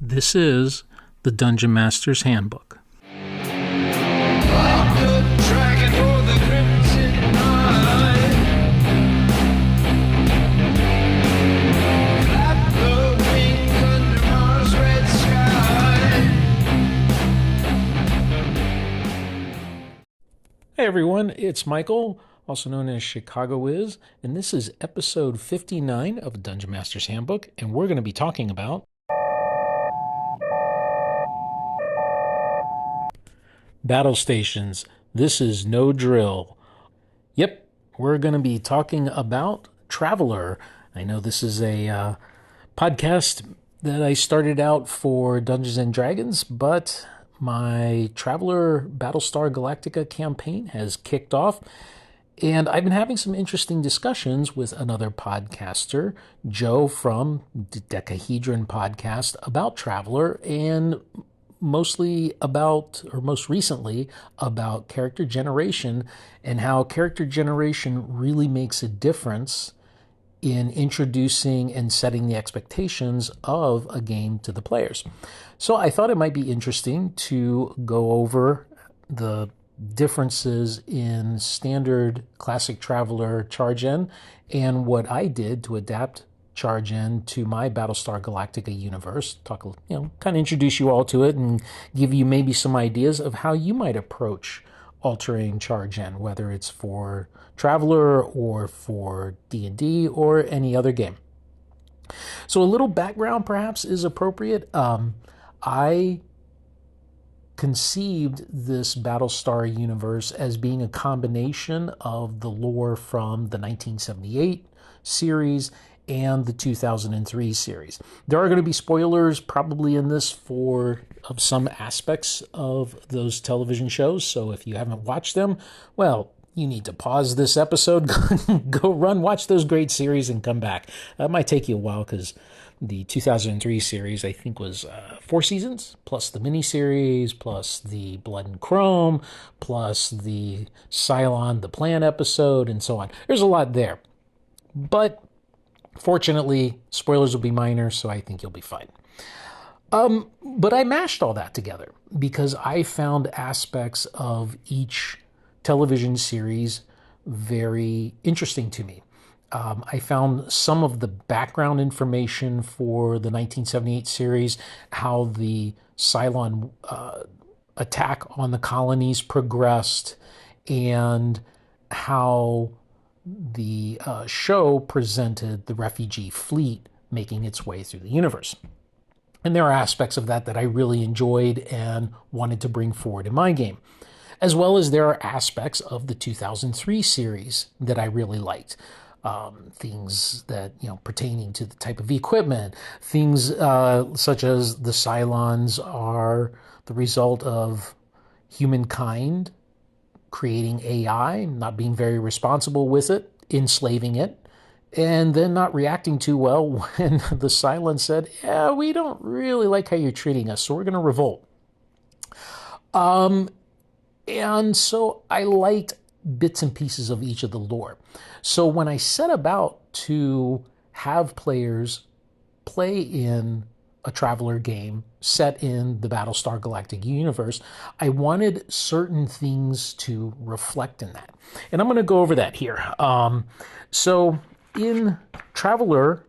This is the Dungeon Master's Handbook. Hey everyone, it's Michael, also known as Chicago Wiz, and this is episode 59 of Dungeon Master's Handbook, and we're going to be talking about battle stations. This is no drill. Yep, we're going to be talking about Traveler. I know this is a podcast that I started out for Dungeons and Dragons, but my Traveler Battlestar Galactica campaign has kicked off, and I've been having some interesting discussions with another podcaster, Joe from the Decahedron podcast, about Traveler, and most recently about character generation and how character generation really makes a difference in introducing and setting the expectations of a game to the players. So I thought it might be interesting to go over the differences in standard classic Traveler Chargen and what I did to adapt Chargen to my Battlestar Galactica universe. Kind of introduce you all to it and give you maybe some ideas of how you might approach altering Chargen, whether it's for Traveler or for D&D or any other game. So a little background perhaps is appropriate. I conceived this Battlestar universe as being a combination of the lore from the 1978 series and the 2003 series. There are going to be spoilers probably in this of some aspects of those television shows, so if you haven't watched them, well, you need to pause this episode, go run, watch those great series, and come back. It might take you a while because the 2003 series, I think, was 4 seasons, plus the miniseries, plus the Blood and Chrome, plus the Cylon, the Plan episode, and so on. There's a lot there. But fortunately, spoilers will be minor, so I think you'll be fine. But I mashed all that together because I found aspects of each television series very interesting to me. I found some of the background information for the 1978 series, how the Cylon attack on the colonies progressed, and how the show presented the refugee fleet making its way through the universe. And there are aspects of that I really enjoyed and wanted to bring forward in my game, as well as there are aspects of the 2003 series that I really liked. Things that, pertaining to the type of equipment, things such as the Cylons are the result of humankind creating AI, not being very responsible with it, enslaving it, and then not reacting too well when the Cylons said, yeah, we don't really like how you're treating us, so we're going to revolt. And so I liked bits and pieces of each of the lore. So when I set about to have players play in a Traveler game set in the Battlestar Galactica universe, I wanted certain things to reflect in that. And I'm going to go over that here. So in Traveler,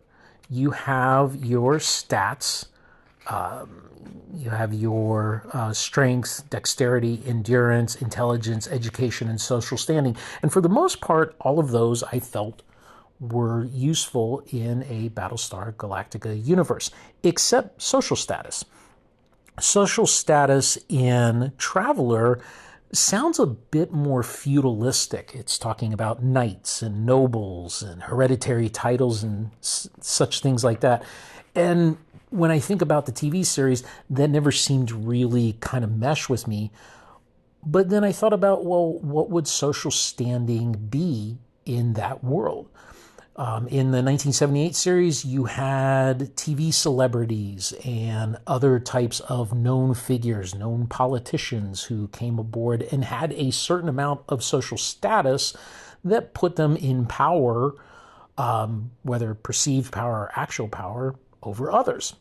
you have your stats. You have your strength, dexterity, endurance, intelligence, education, and social standing. And for the most part, all of those I felt were useful in a Battlestar Galactica universe, except social status. Social status in Traveler sounds a bit more feudalistic. It's talking about knights and nobles and hereditary titles and such things like that. And when I think about the TV series, that never seemed really kind of mesh with me. But then I thought about, well, what would social standing be in that world? In the 1978 series, you had TV celebrities and other types of known figures, known politicians who came aboard and had a certain amount of social status that put them in power, whether perceived power or actual power, over others.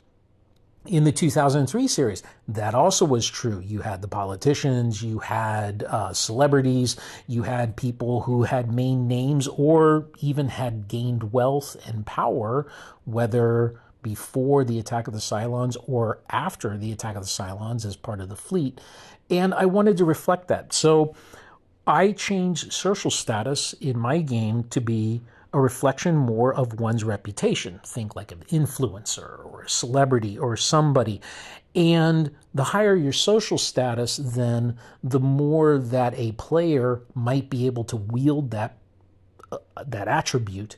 In the 2003 series, that also was true. You had the politicians, you had celebrities, you had people who had main names or even had gained wealth and power, whether before the attack of the Cylons or after the attack of the Cylons as part of the fleet. And I wanted to reflect that. So I changed social status in my game to be a reflection more of one's reputation. Think like an influencer or a celebrity or somebody. And the higher your social status, then the more that a player might be able to wield that attribute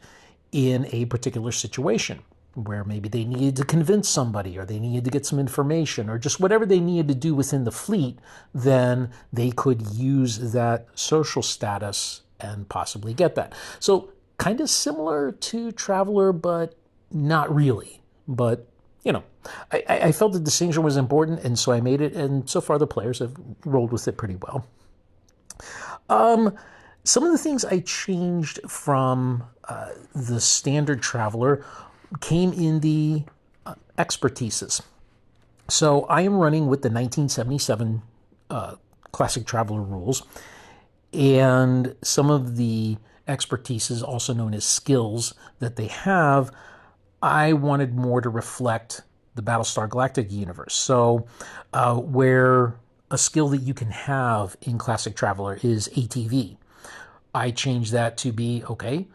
in a particular situation where maybe they needed to convince somebody or they needed to get some information or just whatever they needed to do within the fleet, then they could use that social status and possibly get that. So kind of similar to Traveler, but not really. But, I felt the distinction was important, and so I made it, and so far the players have rolled with it pretty well. Some of the things I changed from the standard Traveler came in the expertises. So I am running with the 1977 Classic Traveler rules, and some of the expertises, also known as skills, that they have, I wanted more to reflect the Battlestar Galactica universe. So where a skill that you can have in Classic Traveler is ATV, I changed that to be, okay,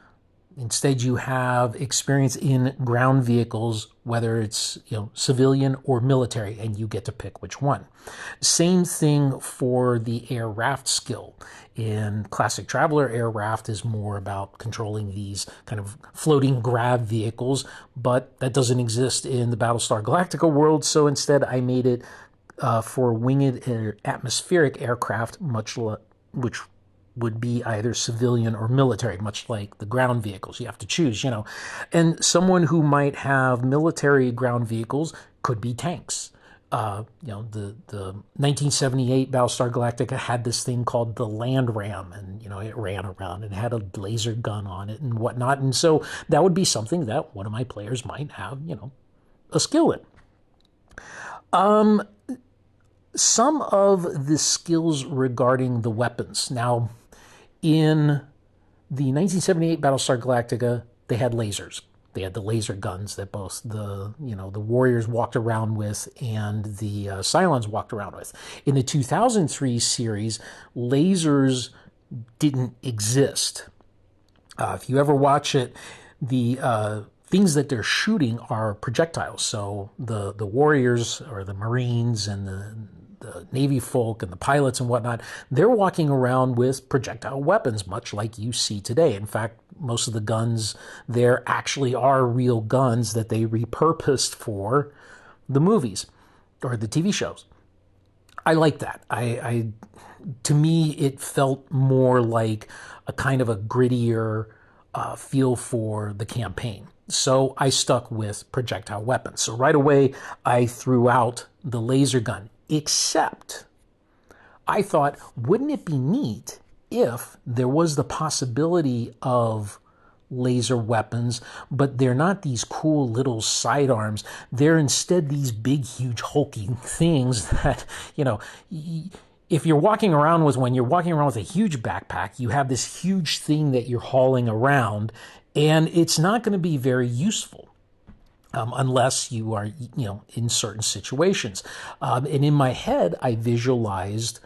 instead you have experience in ground vehicles, whether it's civilian or military, and you get to pick which one. Same thing for the air raft skill. In Classic Traveler, air raft is more about controlling these kind of floating grav vehicles, but that doesn't exist in the Battlestar Galactica world, so instead I made it for winged atmospheric aircraft, which would be either civilian or military, much like the ground vehicles. You have to choose, And someone who might have military ground vehicles could be tanks. The 1978 Battlestar Galactica had this thing called the Land Ram, and it ran around and had a laser gun on it and whatnot. And so that would be something that one of my players might have, a skill in. Some of the skills regarding the weapons. Now, in the 1978 Battlestar Galactica, they had lasers. They had the laser guns that both the Warriors walked around with and the Cylons walked around with. In the 2003 series, lasers didn't exist. If you ever watch it, the things that they're shooting are projectiles. So the Warriors or the Marines and the Navy folk and the pilots and whatnot, they're walking around with projectile weapons, much like you see today. In fact, most of the guns there actually are real guns that they repurposed for the movies or the TV shows. I like that. To me, it felt more like a kind of a grittier feel for the campaign. So I stuck with projectile weapons. So right away, I threw out the laser gun. Except, I thought, wouldn't it be neat if there was the possibility of laser weapons, but they're not these cool little sidearms. They're instead these big, huge, hulking things that, if you're walking around with one, you're walking around with a huge backpack. You have this huge thing that you're hauling around, and it's not going to be very useful. Unless you are, in certain situations. And in my head, I visualized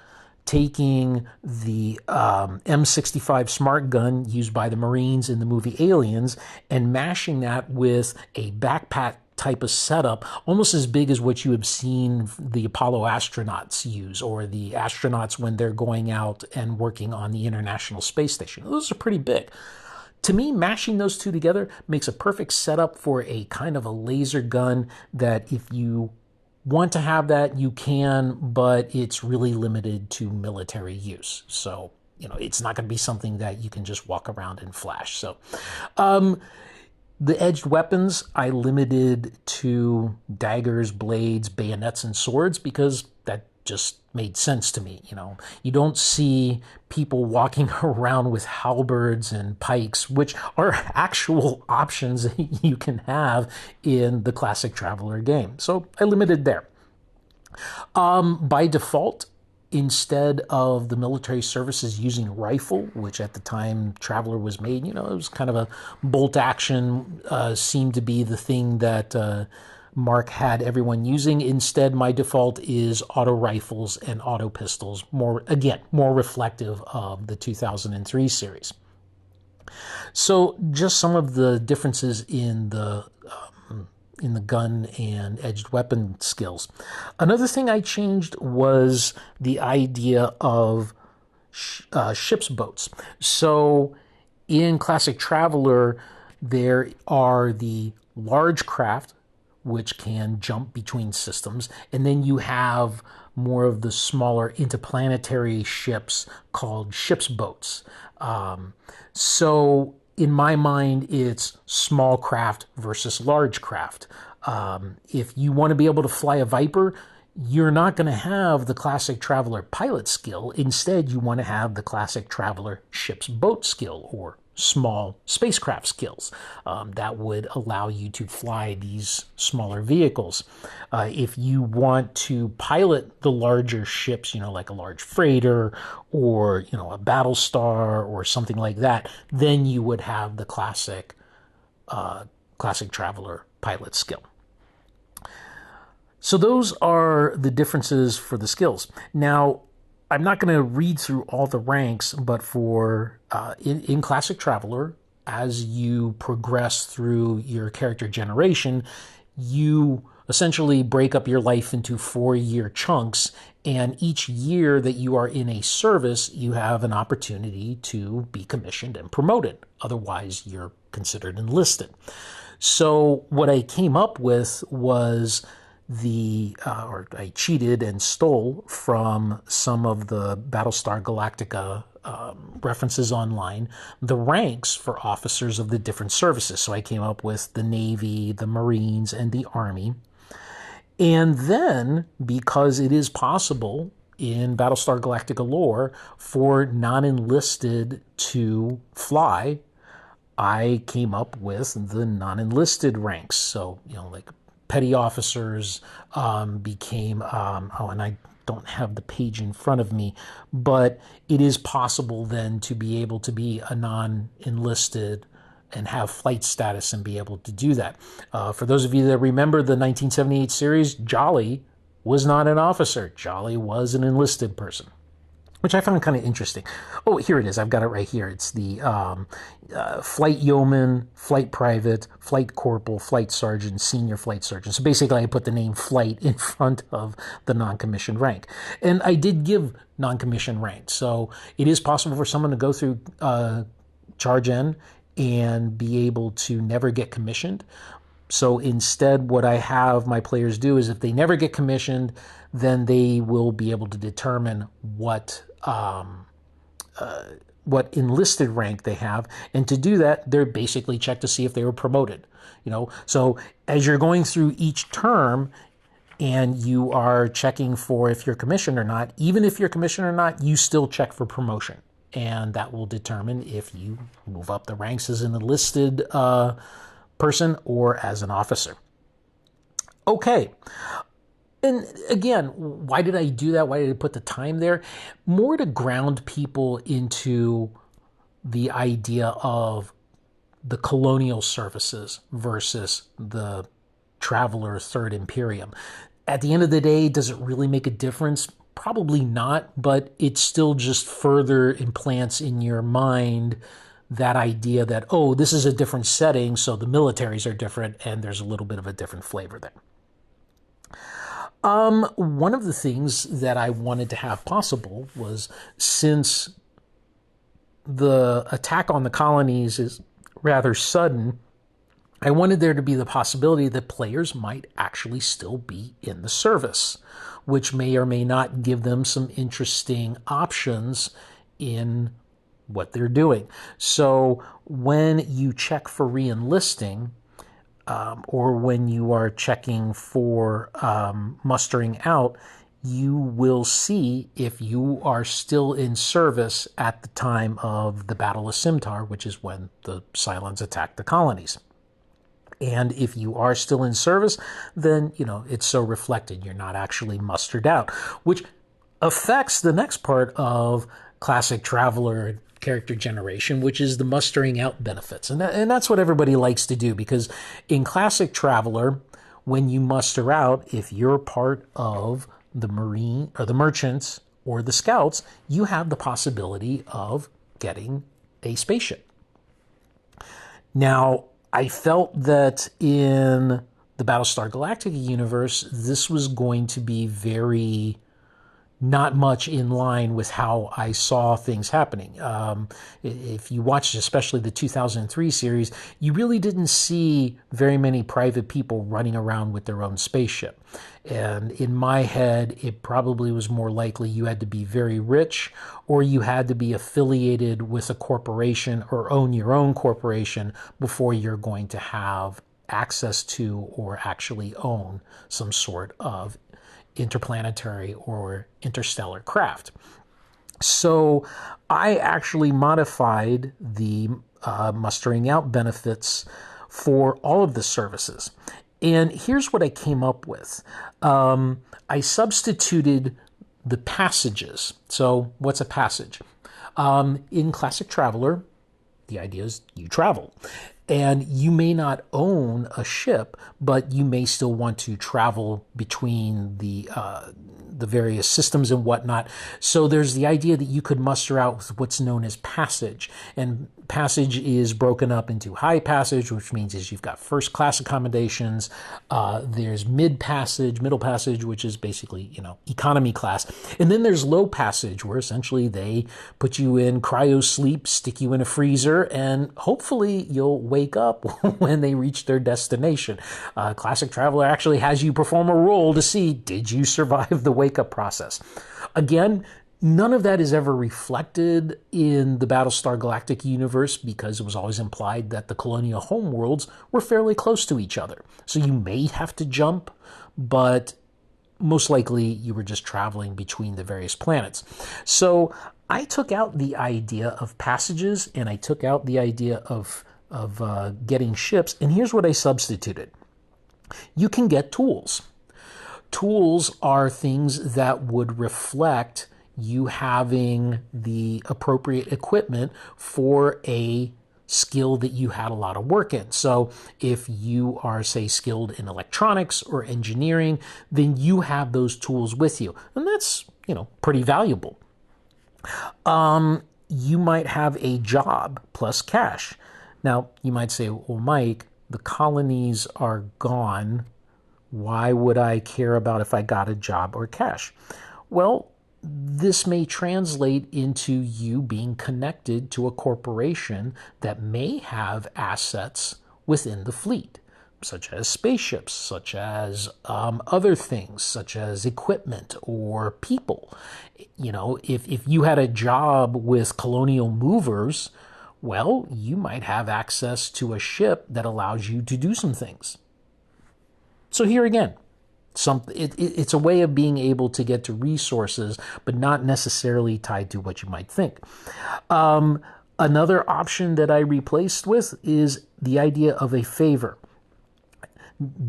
taking the M65 smart gun used by the Marines in the movie Aliens and mashing that with a backpack type of setup, almost as big as what you have seen the Apollo astronauts use, or the astronauts when they're going out and working on the International Space Station. Those are pretty big. To me, mashing those two together makes a perfect setup for a kind of a laser gun that if you want to have that, you can, but it's really limited to military use. So, it's not going to be something that you can just walk around and flash. So, the edged weapons, I limited to daggers, blades, bayonets, and swords because that just made sense to me. You don't see people walking around with halberds and pikes, which are actual options you can have in the classic Traveler game. So I limited there. By default, instead of the military services using rifle, which at the time Traveler was made, it was kind of a bolt action, seemed to be the thing that Mark had everyone using. Instead, my default is auto rifles and auto pistols, more reflective of the 2003 series. So just some of the differences in the gun and edged weapon skills. Another thing I changed was the idea of ship's boats. So in Classic Traveler, there are the large craft, which can jump between systems, and then you have more of the smaller interplanetary ships called ship's boats. So in my mind, it's small craft versus large craft. If you want to be able to fly a Viper, you're not going to have the Classic Traveler pilot skill. Instead, you want to have the Classic Traveler ship's boat skill, or small spacecraft skills that would allow you to fly these smaller vehicles. If you want to pilot the larger ships, like a large freighter or, a Battlestar or something like that, then you would have the classic Traveler pilot skill. So those are the differences for the skills. Now, I'm not going to read through all the ranks, but for in Classic Traveler, as you progress through your character generation, you essentially break up your life into 4-year chunks, and each year that you are in a service, you have an opportunity to be commissioned and promoted. Otherwise, you're considered enlisted. So what I came up with was or I cheated and stole from some of the Battlestar Galactica references online, the ranks for officers of the different services. So I came up with the Navy, the Marines, and the Army. And then, because it is possible in Battlestar Galactica lore for non-enlisted to fly, I came up with the non-enlisted ranks. So, like petty officers became, and I don't have the page in front of me, but it is possible then to be able to be a non-enlisted and have flight status and be able to do that. For those of you that remember the 1978 series, Jolly was not an officer. Jolly was an enlisted person, which I found kind of interesting. Oh, here it is. I've got it right here. It's the flight yeoman, flight private, flight corporal, flight sergeant, senior flight sergeant. So basically, I put the name flight in front of the non-commissioned rank. And I did give non-commissioned rank. So it is possible for someone to go through Chargen and be able to never get commissioned. So instead, what I have my players do is if they never get commissioned, then they will be able to determine what enlisted rank they have. And to do that, they're basically checked to see if they were promoted. So as you're going through each term and you are checking for if you're commissioned or not, even if you're commissioned or not, you still check for promotion. And that will determine if you move up the ranks as an enlisted person or as an officer. Okay. And again, why did I do that? Why did I put the time there? More to ground people into the idea of the colonial services versus the Traveler Third Imperium. At the end of the day, does it really make a difference? Probably not, but it still just further implants in your mind that idea that, oh, this is a different setting, so the militaries are different, and there's a little bit of a different flavor there. One of the things that I wanted to have possible was, since the attack on the colonies is rather sudden, I wanted there to be the possibility that players might actually still be in the service, which may or may not give them some interesting options in what they're doing. So when you check for re-enlisting, or when you are checking for mustering out, you will see if you are still in service at the time of the Battle of Simtar, which is when the Cylons attacked the colonies. And if you are still in service, then, it's so reflected. You're not actually mustered out, which affects the next part of Classic Traveler character generation, which is the mustering out benefits. And that's what everybody likes to do, because in Classic Traveler, when you muster out, if you're part of the Marine or the Merchants or the Scouts, you have the possibility of getting a spaceship. Now, I felt that in the Battlestar Galactica universe, this was going to be very not much in line with how I saw things happening. If you watched especially the 2003 series, you really didn't see very many private people running around with their own spaceship. And in my head, it probably was more likely you had to be very rich, or you had to be affiliated with a corporation or own your own corporation before you're going to have access to or actually own some sort of interplanetary or interstellar craft. So I actually modified the mustering out benefits for all of the services. And here's what I came up with. I substituted the passages. So what's a passage? In Classic Traveler, the idea is you travel. And you may not own a ship, but you may still want to travel between the various systems and whatnot. So there's the idea that you could muster out what's known as passage. And passage is broken up into high passage, which means is you've got first class accommodations. There's mid passage, middle passage, which is basically, economy class. And then there's low passage, where essentially they put you in cryo sleep, stick you in a freezer, and hopefully you'll wake up when they reach their destination. Classic Traveler actually has you perform a roll to see, did you survive the wake-up process? Again, none of that is ever reflected in the Battlestar Galactica universe, because it was always implied that the colonial homeworlds were fairly close to each other. So you may have to jump, but most likely you were just traveling between the various planets. So I took out the idea of passages, and I took out the idea of getting ships, and here's what I substituted. You can get tools. Tools are things that would reflect you having the appropriate equipment for a skill that you had a lot of work in. So if you are, say, skilled in electronics or engineering, then you have those tools with you. And that's, pretty valuable. You might have a job plus cash. Now, you might say, well, Mike, the colonies are gone. Why would I care about if I got a job or cash? Well, this may translate into you being connected to a corporation that may have assets within the fleet, such as spaceships, such as other things, such as equipment or people. If you had a job with Colonial Movers, well, you might have access to a ship that allows you to do some things. So here again, it's a way of being able to get to resources, but not necessarily tied to what you might think. Another option that I replaced with is the idea of a favor.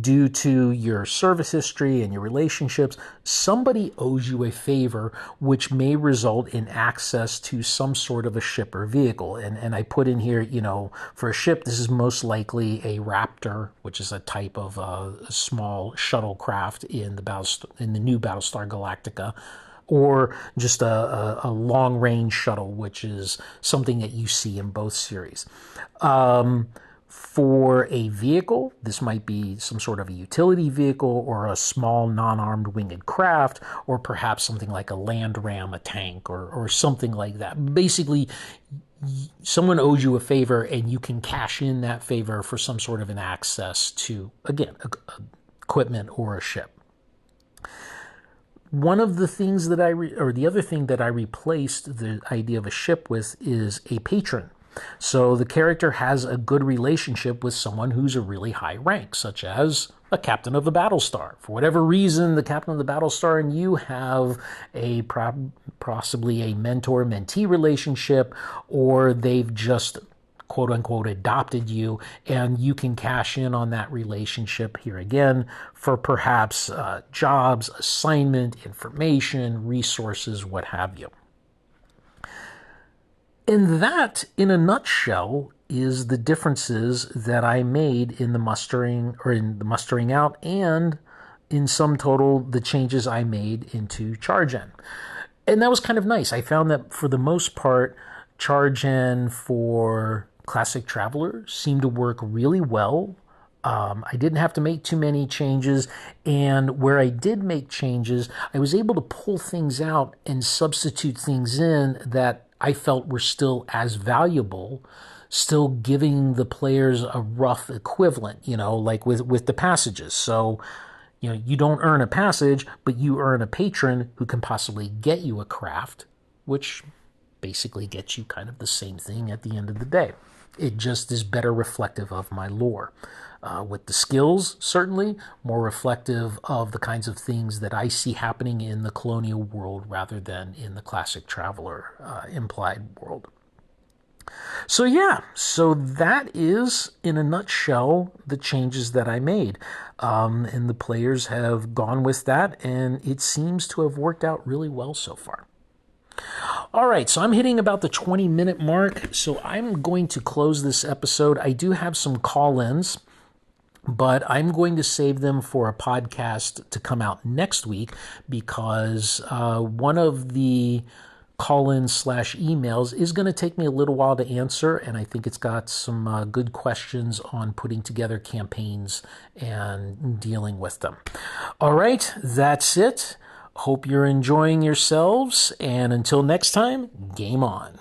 Due to your service history and your relationships, somebody owes you a favor, which may result in access to some sort of a ship or vehicle. And I put in here, for a ship, this is most likely a Raptor, which is a type of a small shuttlecraft in the new Battlestar Galactica, or just a long-range shuttle, which is something that you see in both series. For a vehicle, this might be some sort of a utility vehicle or a small non-armed winged craft, or perhaps something like a land ram, a tank, or something like that. Basically, someone owes you a favor, and you can cash in that favor for some sort of an access to, again, equipment or a ship. One of the things that the other thing that I replaced the idea of a ship with is a patron. So the character has a good relationship with someone who's a really high rank, such as a captain of the Battlestar. For whatever reason, the captain of the Battlestar and you have possibly a mentor-mentee relationship, or they've just quote unquote adopted you, and you can cash in on that relationship here again for perhaps jobs, assignment, information, resources, what have you. And that, in a nutshell, is the differences that I made in the mustering out, and in sum total, the changes I made into Chargen. And that was kind of nice. I found that for the most part, Chargen for Classic Traveler seemed to work really well. I didn't have to make too many changes, and where I did make changes, I was able to pull things out and substitute things in that I felt were still as valuable, still giving the players a rough equivalent, like with the passages. So, you don't earn a passage, but you earn a patron who can possibly get you a craft, which basically gets you kind of the same thing at the end of the day. It just is better reflective of my lore. With the skills, certainly, more reflective of the kinds of things that I see happening in the colonial world rather than in the Classic Traveler implied world. So that is, in a nutshell, the changes that I made. And the players have gone with that, and it seems to have worked out really well so far. All right, so I'm hitting about the 20-minute mark, so I'm going to close this episode. I do have some call-ins, but I'm going to save them for a podcast to come out next week, because one of the call-ins / emails is going to take me a little while to answer, and I think it's got some good questions on putting together campaigns and dealing with them. All right, that's it. Hope you're enjoying yourselves, and until next time, game on.